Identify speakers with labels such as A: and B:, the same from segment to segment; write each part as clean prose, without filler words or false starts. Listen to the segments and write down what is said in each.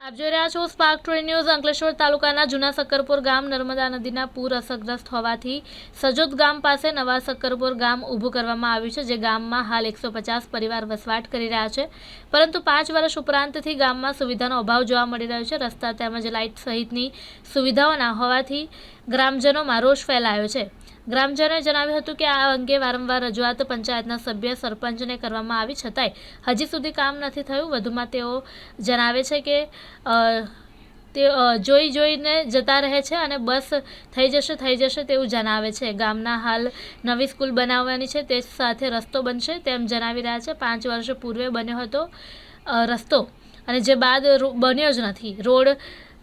A: આપ જોઈ રહ્યા છો સ્પાર્ક ટુડે ન્યૂઝ। અંકલેશ્વર તાલુકાના જૂના સક્કરપુર ગામ નર્મદા નદીના પૂર અસરગ્રસ્ત હોવાથી સજોદ ગામ પાસે નવા સક્કરપુર ગામ ઊભું કરવામાં આવ્યું છે, જે ગામમાં હાલ 150 પરિવાર વસવાટ કરી રહ્યા છે, પરંતુ 5 વર્ષ ઉપરાંતથી ગામમાં સુવિધાનો અભાવ જોવા મળી રહ્યો છે। રસ્તા તેમજ લાઇટ સહિતની સુવિધાઓ ના હોવાથી ગ્રામજનોમાં રોષ ફેલાયો છે। ગ્રામજનોએ જણાવ્યું હતું કે આ અંગે વારંવાર રજૂઆત પંચાયતના સભ્ય સરપંચને કરવામાં આવી છતાંય હજી સુધી કામ નથી થયું। વધુમાં તેઓ જણાવે છે કે તે જોઈને જતા રહે છે અને બસ થઈ જશે તેવું જણાવે છે। ગામના હાલ નવી સ્કૂલ બનાવવાની છે, તે સાથે રસ્તો બનશે તેમ જણાવી રહ્યા છે। 5 વર્ષ પૂર્વે બન્યો હતો રસ્તો અને જે બાદ બન્યો જ નથી। રોડ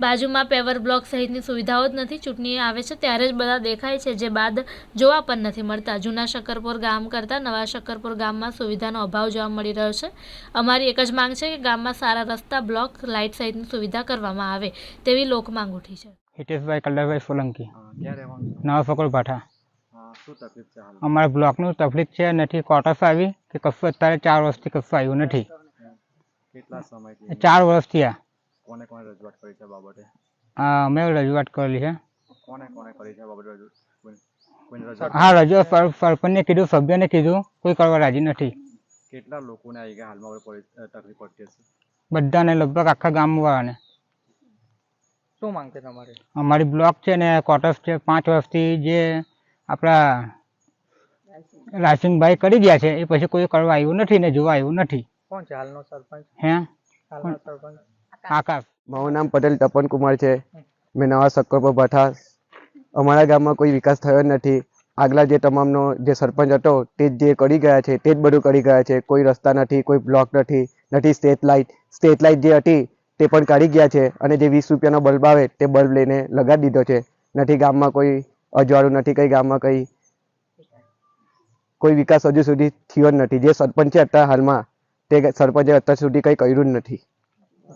A: બાજુમાં પેવર બ્લોક સહિતની સુવિધાઓ જ નથી। ચૂંટણી આવે છે ત્યારે જ બધા દેખાય છે, જે બાદ જોવા પણ નથી મળતા। જૂના શક્કરપુર ગામ કરતાં નવા શક્કરપુર ગામમાં સુવિધાનો અભાવ જોવા મળી રહ્યો છે। અમારી એક જ માંગ છે કે ગામમાં સારા રસ્તા, બ્લોક, લાઇટ સહિતની સુવિધા કરવામાં આવે તેવી લોક માંગ ઉઠી છે।
B: હિતેશભાઈ કલ્લરભાઈ સોલંકી, નવા સકોર ભાઠા। અમારા બ્લોકનું તકલીફ છે, નથી ક્વાર્ટર્સ આવી કે કશું અત્યારે 4 વર્ષથી કશું આવ્યું નથી। 4 વર્ષ થયા।
C: કોને રજૂઆત કરી છે બાબતે?
B: અમે રજૂઆત કરેલી છે।
C: કોને કરી છે બાબતે?
B: હા, રજૂઆત સરપંચને કીધું, સભ્યને કીધું, કોઈ કરવા રાજી નથી।
C: કેટલા લોકોને આવી ગયા હાલમાં તકલીફ પડતી હશે?
B: બધાને, લગભગ આખા ગામવાળાને।
D: શું માંગ છે તમારે?
B: અમારી બ્લોક છે ને ક્વાર્ટર્સ છે। 5 વર્ષથી જે આપણા રાસિંગભાઈ કરી ગયા છે, એ પછી કોઈ કરવા આવ્યું નથી ને જોવા આવ્યું નથી।
D: કોણ છે હાલનો સરપંચ?
B: હાલનો સરપંચ આકાશ।
E: મારું નામ પટેલ તપન કુમાર છે। મેં નવા સક્કરપુર ભાઠા। અમારા ગામમાં કોઈ વિકાસ થયો નથી। આગલા જે તમામનો જે સરપંચ હતો તે જ જે કરી ગયા છે તે જ બધું કરી ગયા છે। કોઈ રસ્તા નથી, કોઈ બ્લોક નથી, સ્ટ્રીટ લાઇટ જે હતી તે પણ કાઢી ગયા છે, અને જે 20 રૂપિયાનો બલ્બ આવે તે બલ્બ લઈને લગાડી દીધો છે। નથી ગામમાં કોઈ અજવાળું, નથી કઈ ગામમાં કોઈ વિકાસ હજુ સુધી થયો નથી। જે સરપંચ છે અત્યારે હાલમાં, તે સરપંચે અત્યાર સુધી કંઈ કર્યું જ નથી।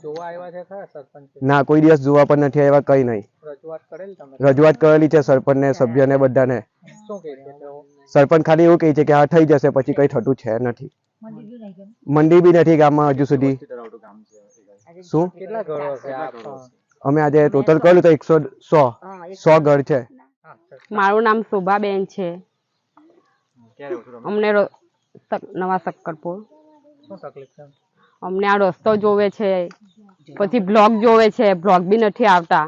D: જોવા આવ્યા છે ખરા સરપંચ?
E: ના, કોઈ દિવસ જોવા પણ નથી આવ્યા, કઈ નહીં।
D: રજૂઆત કરેલી તમે?
E: રજૂઆત કરેલી છે સરપંચને, સભ્યને, બધાને।
D: શું કહે છે તેઓ?
E: સરપંચ ખાલી એવું કહે છે કે હા થઈ જશે, પછી કઈ થતું છે નથી। મંડી બી નથી ગામમાં હજુ સુધી। શું
D: કેટલા ઘરો છે?
E: અમે આજે ટોટલ કર્યું તો 100 ઘર છે।
F: મારું નામ શોભાબેન છે। અમને નવા સક્કરપુર
D: શું તકલીફ છે?
F: અમને આ રસ્તો જોવે છે, પછી બ્લોક જોવે છે, બ્લોક બી નથી આવતા,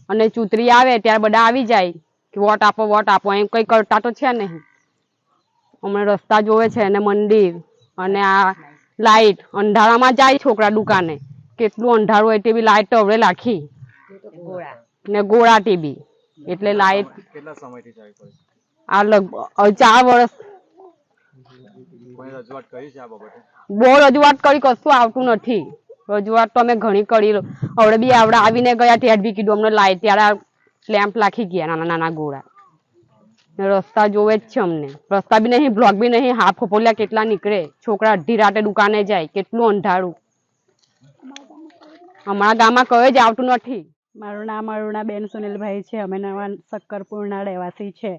F: અને ચૂંટણી આવે ત્યારે બધા આવી જાય કે વોટ આપો, એમ કંઈ કરતા તો છે નહીં। અમને રસ્તા જોવે છે અને મંદિર અને આ લાઇટ, અંધારામાં જાય છોકરા દુકાને, કેટલું અંધારું હોય તે બી લાઇટ હવે રાખી ને ગોળા ટીબી, એટલે લાઇટ
C: કેટલા સમયથી ચાલી પડી?
F: આ લગભગ 4 વર્ષ।
C: કોઈ રજૂઆત કરી છે આ બાબતે?
F: બહુ રજૂઆત કરી, કશું આવતું નથી। રજૂઆત તો અમે ઘણી કરી, હવે બી આવીને ગયા ત્યારે બી કીધું અમને લાઇટ, ત્યારે લેમ્પ લાખી ગયા નાના ગોળા। રસ્તા જોવે જ છે અમને, રસ્તા બી નહીં, બ્લોક બી નહીં। હાફ ફોફોલિયા કેટલા નીકળે, છોકરા અડધી રાતે દુકાને જાય, કેટલું અંધારું। અમારા ગામમાં કઈ જ આવતું નથી।
G: મારું નામ અરુણાબેન સુનિલભાઈ છે। અમે નવા સક્કરપુરના રહેવાસી છે।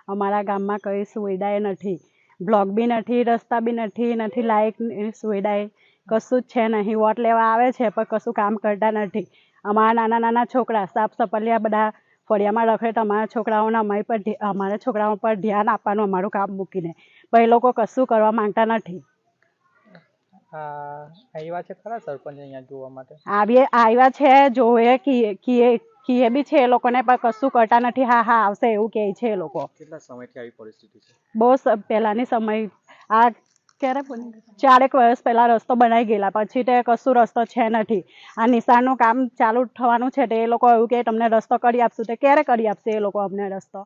G: અમારા ગામમાં કઈ સુવિધાએ નથી, બ્લોક બી નથી, રસ્તા બી નથી, લાઇટની સુવિધાએ કશું જ છે નહીં। વોટ લેવા આવે છે પણ કશું કામ કરતા નથી। અમારા નાના છોકરા સાફ સપલિયા બધા ફળિયામાં રખડે, તો અમારા છોકરાઓને અમારા છોકરાઓ પર ધ્યાન આપવાનું, અમારું કામ મૂકીને, પણ એ લોકો કશું કરવા માંગતા નથી।
D: આવ્યા છે ખરા સરપંચ અહીંયા જોવા માટે?
G: આવ્યા છે, જોવે કીએ બી છે એ લોકોને, પણ કશું કરતા નથી। હા આવશે એવું કહે છે એ લોકો।
C: કેટલા સમયથી આવી પરિસ્થિતિ છે?
G: બહુ પહેલાની સમય, આ ક્યારે 4 વર્ષ પહેલા રસ્તો બનાવી ગયેલા, પછી તે કશું રસ્તો છે નથી। આ નિશાળનું કામ ચાલુ થવાનું છે, તે એ લોકો એવું કે તમને રસ્તો કરી આપશું, તે ક્યારે કરી આપશે એ લોકો અમને રસ્તો?